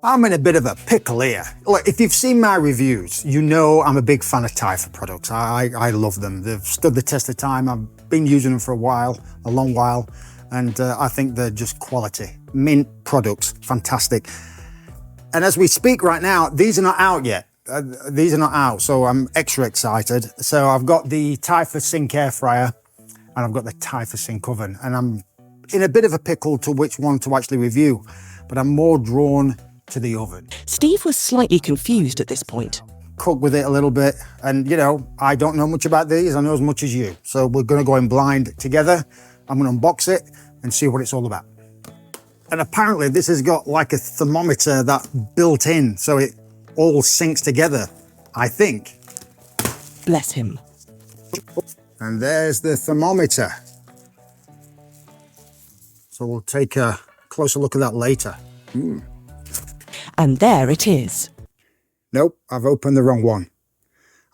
I'm in a bit of a pickle here. Look, if you've seen my reviews, you know I'm a big fan of Typhur products. I love them. They've stood the test of time. I've been using them for a long while, and I think they're just quality. Mint products, fantastic. And as we speak right now, these are not out yet. These are not out, so I'm extra excited. So I've got the Typhur Sync Air Fryer, and I've got the Typhur Sync Oven, and I'm in a bit of a pickle to which one to actually review, but I'm more drawn to the oven. Steve was slightly confused at this point. Cook with it a little bit, and you know, I don't know much about these, I know as much as you. So we're gonna go in blind together. I'm gonna unbox it and see what it's all about. And apparently this has got like a thermometer that built in, so it all syncs together, I think. Bless him. And there's the thermometer. So we'll take a closer look at that later. And there it is. Nope, I've opened the wrong one.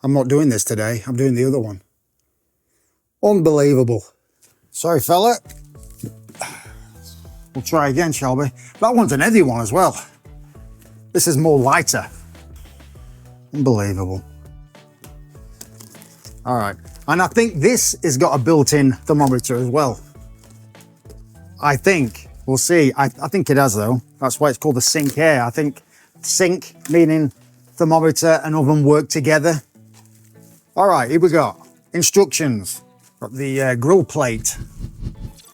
I'm not doing this today, I'm doing the other one. Unbelievable. Sorry, fella. We'll try again, shall we? That one's an heavy one as well. This is more lighter. Unbelievable. All right, and I think this has got a built-in thermometer as well. I think. We'll see. I think it has though. That's why it's called the Sync Air. I think sync meaning thermometer and oven work together. All right, here we go. Instructions. Got the grill plate,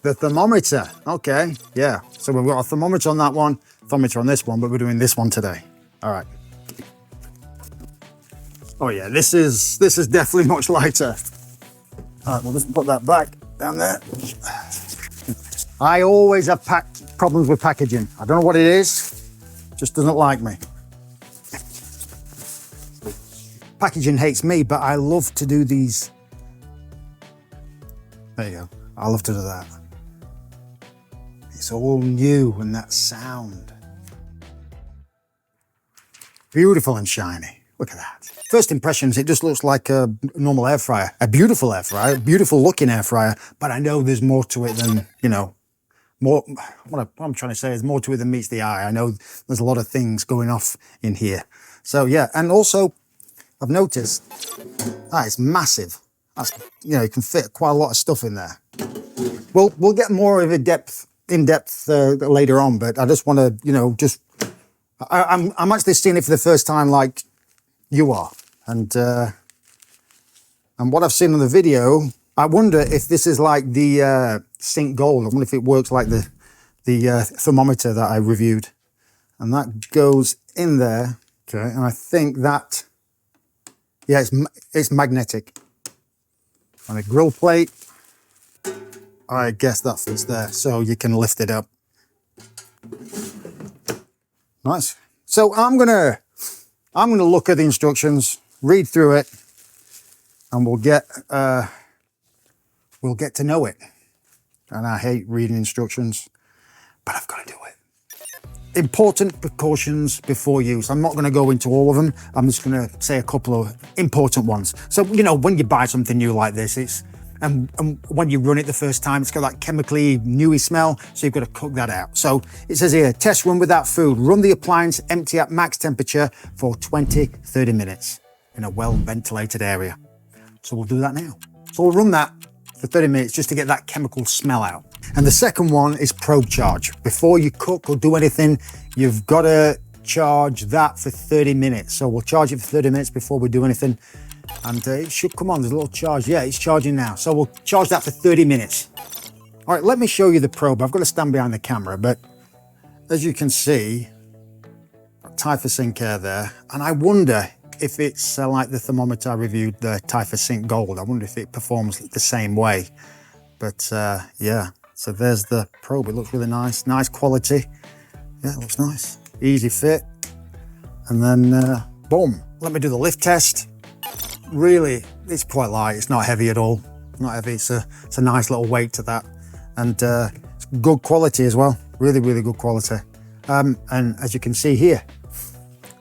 the thermometer. Okay, yeah. So we've got a thermometer on that one, thermometer on this one, but we're doing this one today. All right. Oh yeah, this is definitely much lighter. All right, we'll just put that back down there. I always have problems with packaging. I don't know what it is, just doesn't like me. Packaging hates me, but I love to do these. There you go, I love to do that. It's all new and that sound. Beautiful and shiny, look at that. First impressions, it just looks like a normal air fryer, a beautiful air fryer, beautiful looking air fryer, but I know there's more to it than, you know, what I'm trying to say is more to it than meets the eye. I know there's a lot of things going off in here. So yeah, and also I've noticed that it's massive. That's, you know, you can fit quite a lot of stuff in there. We'll get more of a in depth later on, but I just want to, you know, I'm actually seeing it for the first time like you are, and what I've seen on the video, I wonder if this is like the Sync Gold. I wonder if it works like the thermometer that I reviewed, and that goes in there. Okay, and I think that, yeah, it's magnetic. On a grill plate, I guess that fits there, so you can lift it up. Nice. So I'm gonna look at the instructions, read through it, and we'll get to know it. And I hate reading instructions, but I've got to do it. Important precautions before use. I'm not going to go into all of them. I'm just going to say a couple of important ones. So, you know, when you buy something new like this, and when you run it the first time, it's got that chemically newy smell, so you've got to cook that out. So it says here, test run without food. Run the appliance empty at max temperature for 20-30 minutes in a well-ventilated area. So we'll do that now. So we'll run that for 30 minutes just to get that chemical smell out. And the second one is probe charge. Before you cook or do anything, you've got to charge that for 30 minutes. So we'll charge it for 30 minutes before we do anything. And it should come on, there's a little charge. Yeah, it's charging now. So we'll charge that for 30 minutes. All right, let me show you the probe. I've got to stand behind the camera, but as you can see, Typhur Sync Air there. And I wonder if it's like the thermometer I reviewed, the Typhur Sync Gold. I wonder if it performs the same way. But yeah, so there's the probe. It looks really nice, nice quality. Yeah, it looks nice. Easy fit. And then boom, let me do the lift test. Really, it's quite light. It's not heavy at all. Not heavy. It's a nice little weight to that. And it's good quality as well. Really, really good quality. And as you can see here,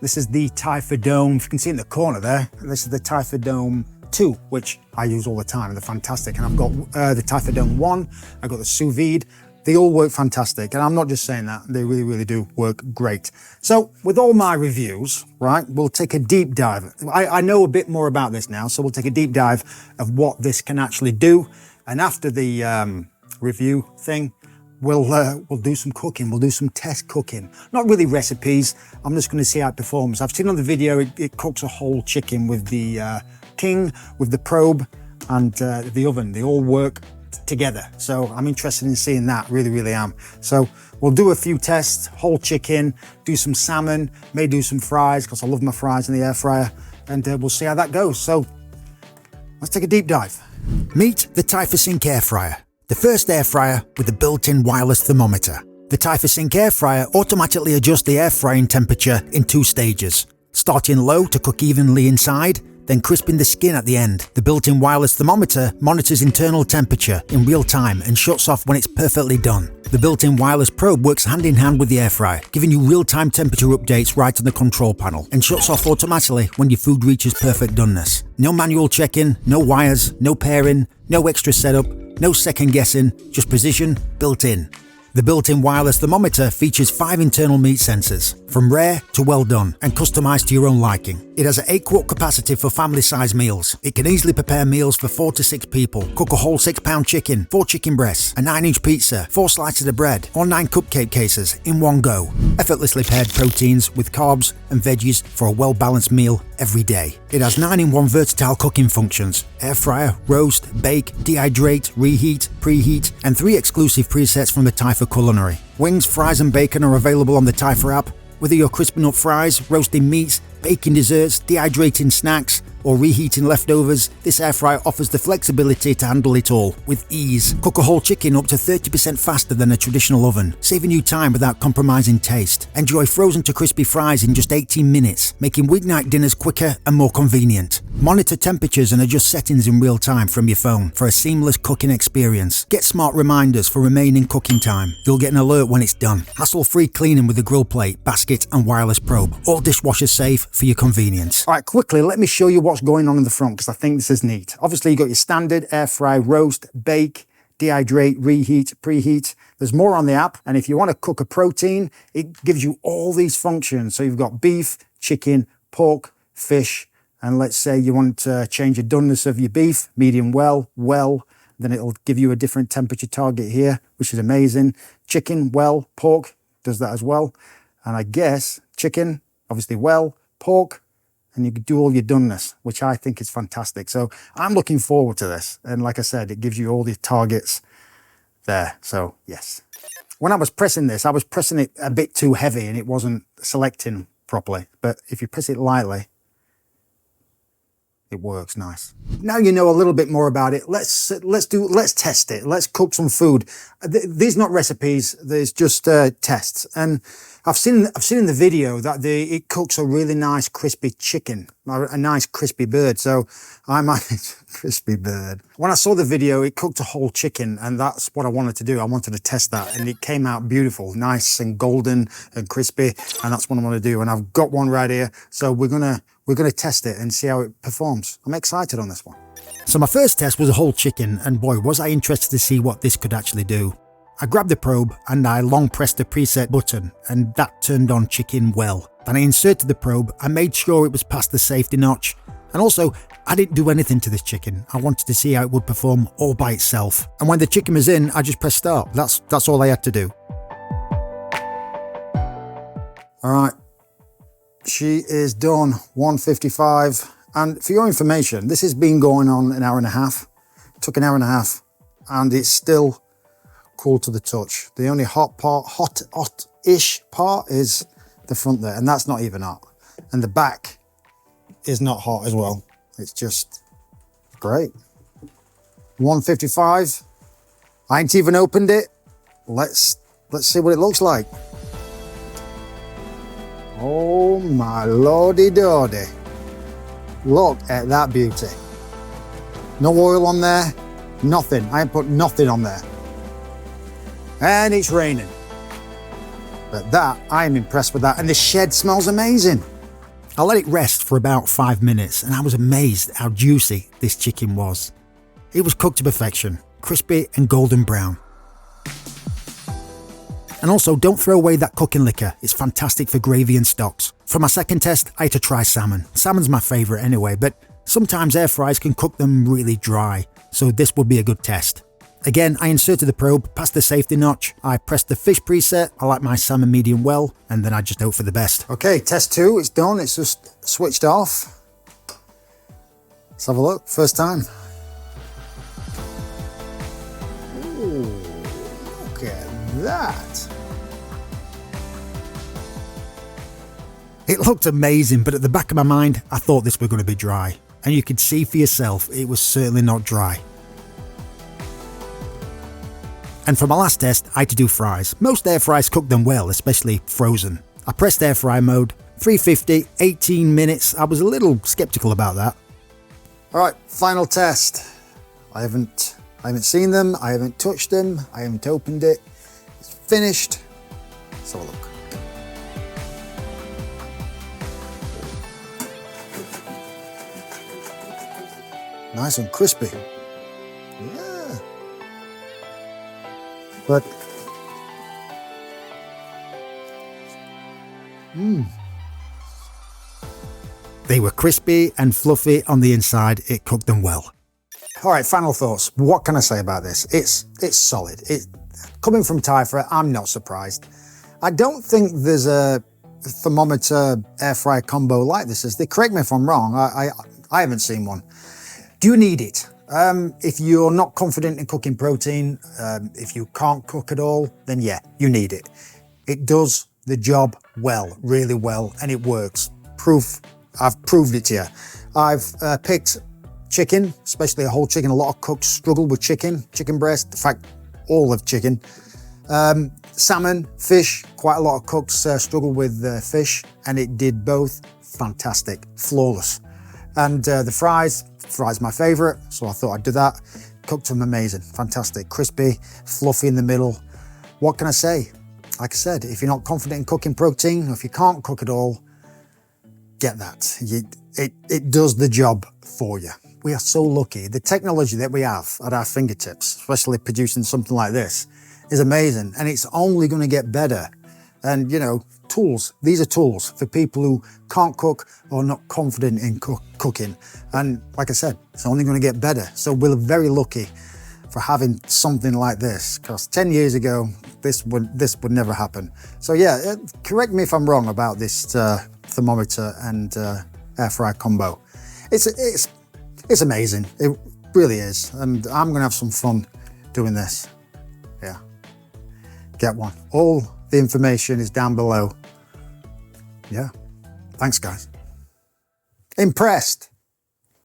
this is the Typhur Dome. You can see in the corner there, this is the Typhur Dome 2, which I use all the time, and they're fantastic. And I've got the Typhur 1, I've got the sous vide. They all work fantastic, and I'm not just saying that, they really, really do work great. So with all my reviews, right, we'll take a deep dive. I know a bit more about this now, so we'll take a deep dive of what this can actually do. And after the review thing, we'll do some cooking, we'll do some test cooking. Not really recipes, I'm just gonna see how it performs. I've seen on the video, it cooks a whole chicken with the King, with the probe, and the oven. They all work together, so I'm interested in seeing that, really, really am. So we'll do a few tests, whole chicken, do some salmon, may do some fries, because I love my fries in the air fryer, and we'll see how that goes. So let's take a deep dive. Meet the Typhur Sync Air Fryer, the first air fryer with a built-in wireless thermometer. The Typhur Sync Air Fryer automatically adjusts the air frying temperature in 2 stages, starting low to cook evenly inside, then crisping the skin at the end. The built-in wireless thermometer monitors internal temperature in real time and shuts off when it's perfectly done. The built-in wireless probe works hand in hand with the air fryer, giving you real-time temperature updates right on the control panel, and shuts off automatically when your food reaches perfect doneness. No manual check-in, no wires, no pairing, no extra setup, no second guessing, just precision built in. The built-in wireless thermometer features 5 internal meat sensors, from rare to well done, and customized to your own liking. It has an 8-quart capacity for family-sized meals. It can easily prepare meals for 4 to 6 people, cook a whole 6-pound chicken, 4 chicken breasts, a 9-inch pizza, 4 slices of bread, or 9 cupcake cases in one go. Effortlessly paired proteins with carbs and veggies for a well-balanced meal every day. It has 9-in-1 versatile cooking functions: air fryer, roast, bake, dehydrate, reheat, preheat, and 3 exclusive presets from the Typhur Culinary. Wings, fries and bacon are available on the Typhur app. Whether you're crisping up fries, roasting meats, baking desserts, dehydrating snacks, or reheating leftovers, this air fryer offers the flexibility to handle it all with ease. Cook a whole chicken up to 30% faster than a traditional oven, saving you time without compromising taste. Enjoy frozen to crispy fries in just 18 minutes, making weeknight dinners quicker and more convenient. Monitor temperatures and adjust settings in real time from your phone for a seamless cooking experience. Get smart reminders for remaining cooking time. You'll get an alert when it's done. Hassle-free cleaning with a grill plate, basket and wireless probe. All dishwasher safe for your convenience. All right, quickly, let me show you what's going on in the front, because I think this is neat. Obviously, you've got your standard air fry, roast, bake, dehydrate, reheat, preheat. There's more on the app, and if you want to cook a protein, it gives you all these functions. So you've got beef, chicken, pork, fish, and let's say you want to change the doneness of your beef, medium well, then it'll give you a different temperature target here, which is amazing. Chicken, well, pork does that as well. And I guess chicken, obviously well, pork, and you can do all your doneness, which I think is fantastic. So I'm looking forward to this. And like I said, it gives you all the targets there. So yes. When I was pressing this, I was pressing it a bit too heavy and it wasn't selecting properly. But if you press it lightly, it works nice. Now you know a little bit more about it. Let's test it. Let's cook some food. These are not recipes. There's just tests. And I've seen in the video that it cooks a really nice crispy chicken, a nice crispy bird. So I might crispy bird. When I saw the video, it cooked a whole chicken, and that's what I wanted to do. I wanted to test that, and it came out beautiful, nice and golden and crispy, and that's what I want to do. And I've got one right here, so we're gonna test it and see how it performs. I'm excited on this one. So my first test was a whole chicken, and boy, was I interested to see what this could actually do. I grabbed the probe and I long pressed the preset button, and that turned on chicken well. Then I inserted the probe, I made sure it was past the safety notch, and also I didn't do anything to this chicken. I wanted to see how it would perform all by itself. And when the chicken was in, I just pressed start. That's all I had to do. All right, she is done, 1:55. And for your information, this has been going on an hour and a half. It took an hour and a half, and it's still cool to the touch. The only hot-ish part is the front there, and that's not even hot. And the back is not hot as well. It's just great. 1:55. I ain't even opened it. Let's see what it looks like. Oh my lordy dordy. Look at that beauty. No oil on there, nothing. I ain't put nothing on there. And it's raining. But that, I am impressed with that. And the shed smells amazing. I let it rest for about 5 minutes and I was amazed how juicy this chicken was. It was cooked to perfection, crispy and golden brown. And also, don't throw away that cooking liquor, it's fantastic for gravy and stocks. For my second test, I had to try salmon. Salmon's my favourite anyway, but sometimes air fryers can cook them really dry, so this would be a good test. Again, I inserted the probe, past the safety notch, I pressed the fish preset, I like my salmon medium well, and then I just hope for the best. Okay, test 2, it's done, it's just switched off. Let's have a look, first time. Ooh, look at that. It looked amazing, but at the back of my mind, I thought this was going to be dry. And you could see for yourself, it was certainly not dry. And for my last test, I had to do fries. Most air fryers cook them well, especially frozen. I pressed air fry mode, 350, 18 minutes. I was a little skeptical about that. All right, final test. I haven't seen them, I haven't touched them, I haven't opened it. It's finished. Let's have a look. Nice and crispy. Yeah. But they were crispy and fluffy on the inside. It cooked them well. All right, final thoughts. What can I say about this? It's solid. Coming from Typhur, I'm not surprised. I don't think there's a thermometer air fryer combo like this. Correct me if I'm wrong. I haven't seen one. Do you need it? If you're not confident in cooking protein, if you can't cook at all, then yeah, you need it. It does the job well, really well, and it works. I've proved it to you. I've picked chicken, especially a whole chicken. A lot of cooks struggle with chicken breast, in fact, all of chicken. Salmon, fish, quite a lot of cooks struggle with fish, and it did both fantastic, flawless. And the fries my favorite, so I thought I'd do that. Cooked them amazing, fantastic, crispy, fluffy in the middle. What can I say? Like I said, if you're not confident in cooking protein, or if you can't cook at all, get that. It does the job for you. We are so lucky. The technology that we have at our fingertips, especially producing something like this, is amazing, and it's only going to get better. And you know, tools, these are tools for people who can't cook or not confident in cooking. And like I said, it's only going to get better. So we're very lucky for having something like this, because 10 years ago, this would never happen. So yeah, correct me if I'm wrong about this thermometer and air fryer combo. It's amazing, it really is. And I'm gonna have some fun doing this. Yeah, get one. All the information is down below. Yeah, thanks guys. Impressed?